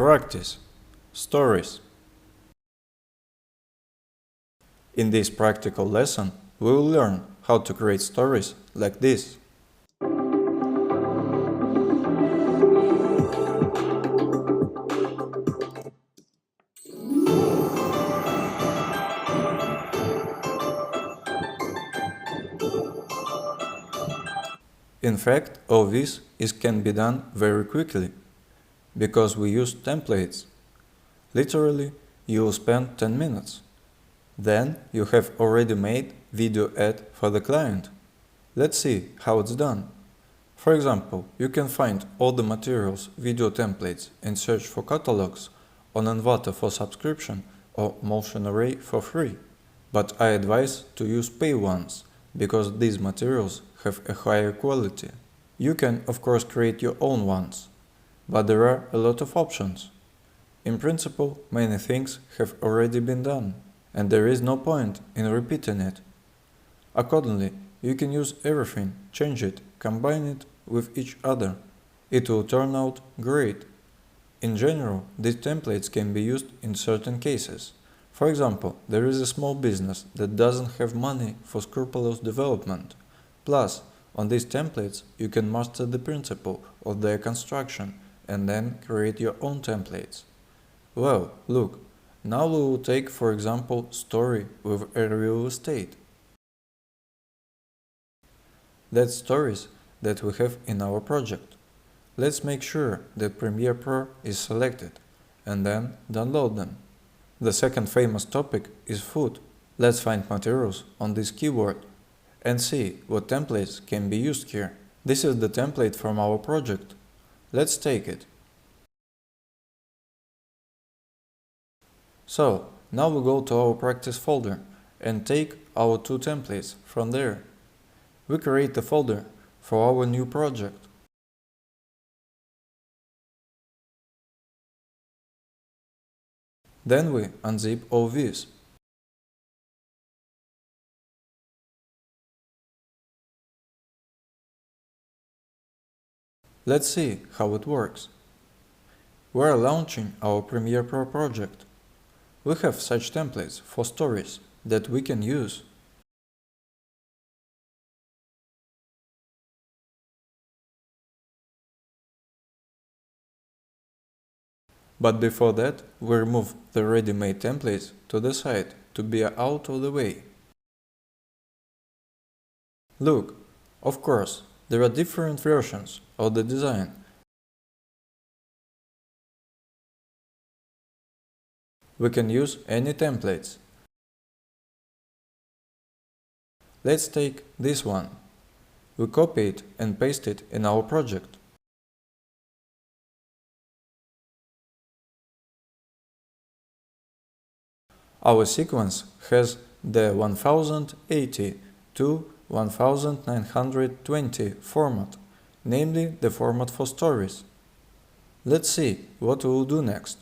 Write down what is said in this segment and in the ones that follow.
Practice. Stories. In this practical lesson, we will learn how to create stories like this. In fact, all this can be done very quickly, because we use templates. Literally, you will spend 10 minutes. Then you have already made video ad for the client. Let's see how it's done. For example, you can find all the materials, video templates and search for catalogs on Envato for subscription or Motion Array for free. But I advise to use pay ones, because these materials have a higher quality. You can, of course, create your own ones, but there are a lot of options. In principle, many things have already been done, and there is no point in repeating it. Accordingly, you can use everything, change it, combine it with each other. It will turn out great. In general, these templates can be used in certain cases. For example, there is a small business that doesn't have money for scrupulous development. Plus, on these templates, you can master the principle of their construction and then create your own templates. Well, look, now we will take, for example, story with a real estate. That's stories that we have in our project. Let's make sure that Premiere Pro is selected and then download them. The second famous topic is food. Let's find materials on this keyword and see what templates can be used here. This is the template from our project. Let's take it. So, now we go to our practice folder and take our two templates from there. We create a folder for our new project. Then we unzip all this. Let's see how it works. We are launching our Premiere Pro project. We have such templates for stories that we can use. But before that, we remove the ready-made templates to the side to be out of the way. Look, of course, there are different versions of the design. We can use any templates. Let's take this one. We copy it and paste it in our project. Our sequence has the 1080 to 1920 format, namely the format for stories. Let's see what we will do next.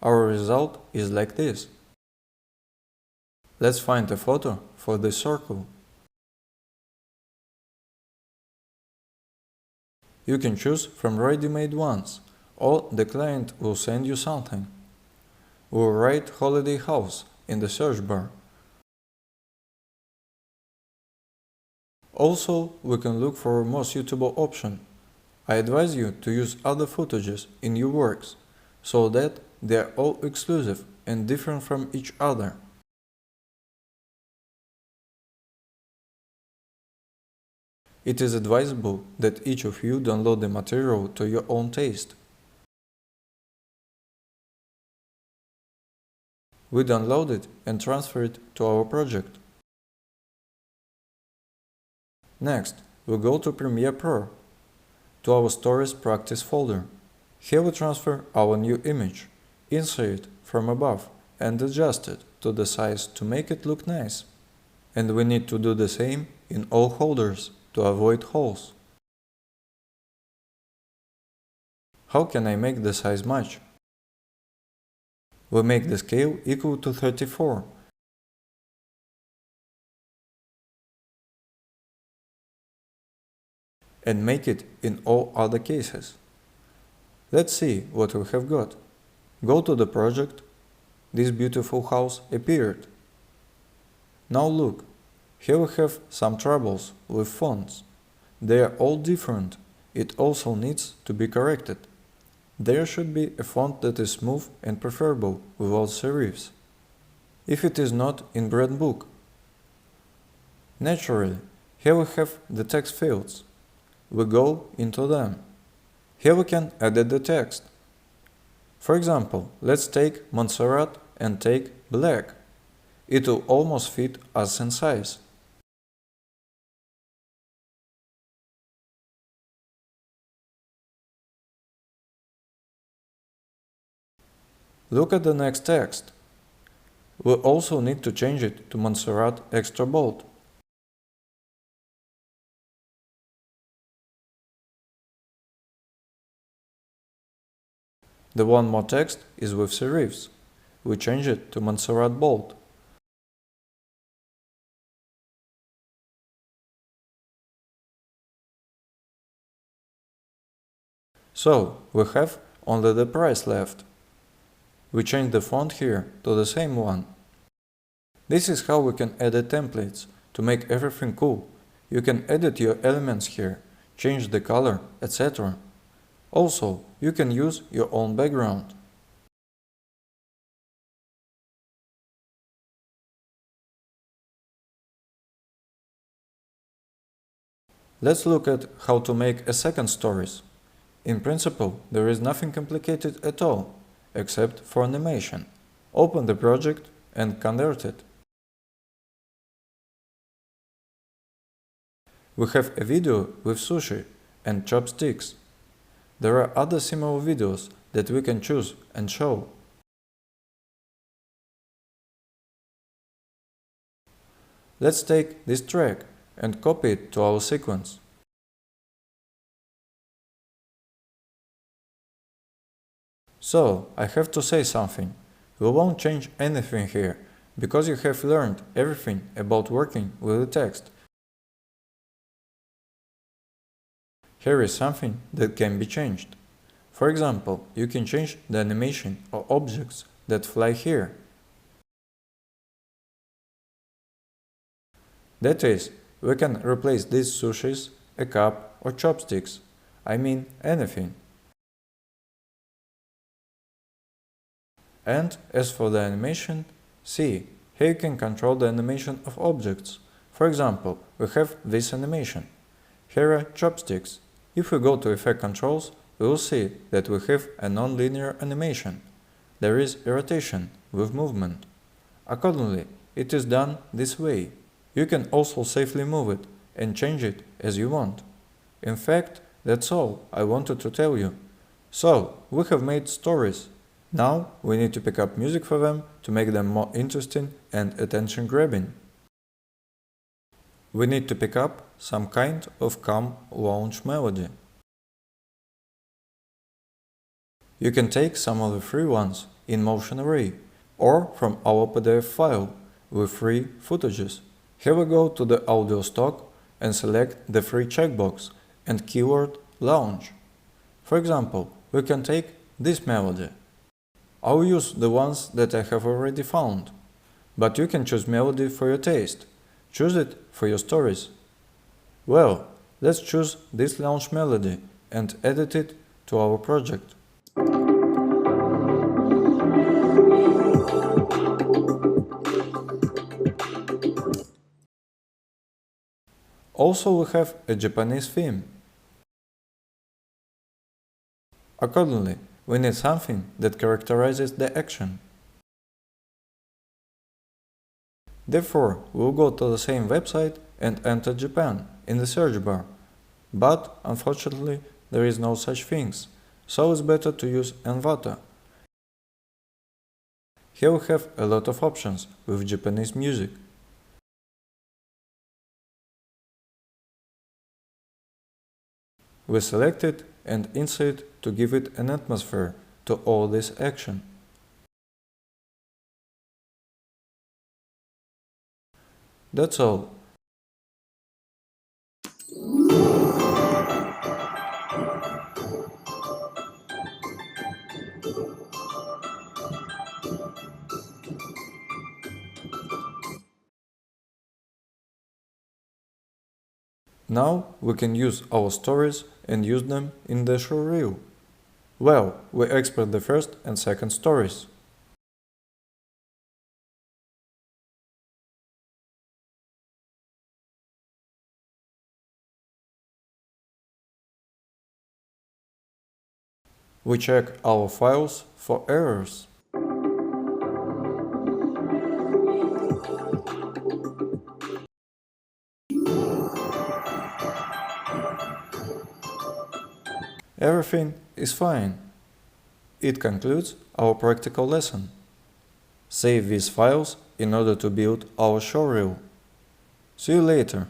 Our result is like this. Let's find a photo for this circle. You can choose from ready-made ones, or the client will send you something. We'll write holiday house in the search bar. Also, we can look for a more suitable option. I advise you to use other footages in your works, so that they are all exclusive and different from each other. It is advisable that each of you download the material to your own taste. We download it and transfer it to our project. Next, we go to Premiere Pro, to our Stories Practice folder. Here we transfer our new image, insert it from above and adjust it to the size to make it look nice. And we need to do the same in all folders to avoid holes. How can I make the size match? We make the scale equal to 34. and make it in all other cases. Let's see what we have got. Go to the project. This beautiful house appeared. Now look, here we have some troubles with fonts. They are all different. It also needs to be corrected. There should be a font that is smooth and preferable without serifs. If it is not in Brand Book. Naturally, here we have the text fields. We go into them. Here we can edit the text. For example, let's take Montserrat and take black. It will almost fit us in size. Look at the next text. We also need to change it to Montserrat extra bold. The one more text is with serifs. We change it to Montserrat bold. So, we have only the price left. We change the font here to the same one. This is how we can edit templates to make everything cool. You can edit your elements here, change the color, etc. Also, you can use your own background. Let's look at how to make a second stories. In principle, there is nothing complicated at all, except for animation. Open the project and convert it. We have a video with sushi and chopsticks. There are other similar videos that we can choose and show. Let's take this track and copy it to our sequence. So, I have to say something. We won't change anything here, because you have learned everything about working with the text. Here is something that can be changed. For example, you can change the animation or objects that fly here. That is, we can replace these sushis, a cup or chopsticks. I mean anything. And as for the animation, see, here you can control the animation of objects. For example, we have this animation. Here are chopsticks. If we go to Effect Controls, we will see that we have a non-linear animation. There is a rotation with movement. Accordingly, it is done this way. You can also safely move it and change it as you want. In fact, that's all I wanted to tell you. So, we have made stories. Now we need to pick up music for them to make them more interesting and attention-grabbing. We need to pick up some kind of calm lounge melody. You can take some of the free ones in Motion Array or from our PDF file with free footages. Here we go to the audio stock and select the free checkbox and keyword lounge. For example, we can take this melody. I'll use the ones that I have already found, but you can choose melody for your taste. Choose it for your stories. Well, let's choose this launch melody and edit it to our project. Also, we have a Japanese theme. Accordingly, we need something that characterizes the action. Therefore, we'll go to the same website and enter Japan in the search bar. But, unfortunately, there is no such things, so it's better to use Envato. Here we have a lot of options with Japanese music. We select it and insert to give it an atmosphere to all this action. That's all. Now we can use our stories and use them in the showreel. Well, we export the first and second stories. We check our files for errors. Everything is fine. It concludes our practical lesson. Save these files in order to build our showreel. See you later.